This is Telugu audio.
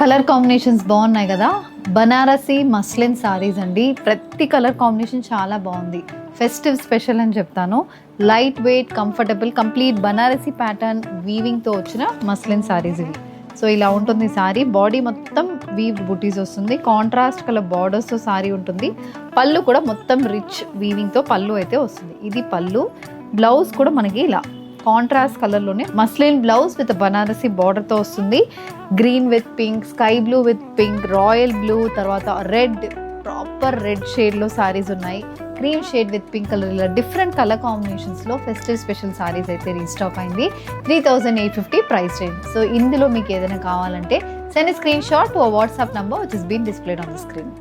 కలర్ కాంబినేషన్స్ బాగున్నాయి కదా. బనారసి మస్లిన్ సారీస్ అండి. ప్రతి కలర్ కాంబినేషన్ చాలా బాగుంది. ఫెస్టివ్ స్పెషల్ అని చెప్తాను. Light weight, comfortable, complete Banarasi pattern వీవింగ్తో వచ్చిన మస్లిన్ సారీస్ ఇవి. సో ఇలా ఉంటుంది సారీ. బాడీ మొత్తం వీవ్ బుటీస్ వస్తుంది. కాంట్రాస్ట్ కలర్ బార్డర్స్తో సారీ ఉంటుంది. పళ్ళు కూడా మొత్తం రిచ్ వీవింగ్తో పళ్ళు అయితే వస్తుంది. ఇది పళ్ళు. బ్లౌజ్ కూడా మనకి ఇలా కాంట్రాస్ట్ కలర్లోనే మస్లిన్ బ్లౌజ్ విత్ బనారసి బార్డర్తో వస్తుంది. Green with pink, sky blue with pink, royal blue, తర్వాత రెడ్, ప్రాపర్ రెడ్ షేడ్లో సారీస్ ఉన్నాయి. Cream shade with pink colour, ఇలా డిఫరెంట్ కలర్ కాంబినేషన్స్లో ఫెస్టివ్ స్పెషల్ సారీస్ అయితే రీస్టాక్ అయింది. 3850 ప్రైస్ రేంజ్. సో ఇందులో మీకు ఏదైనా కావాలంటే send screenshot to WhatsApp number which is been displayed on the screen.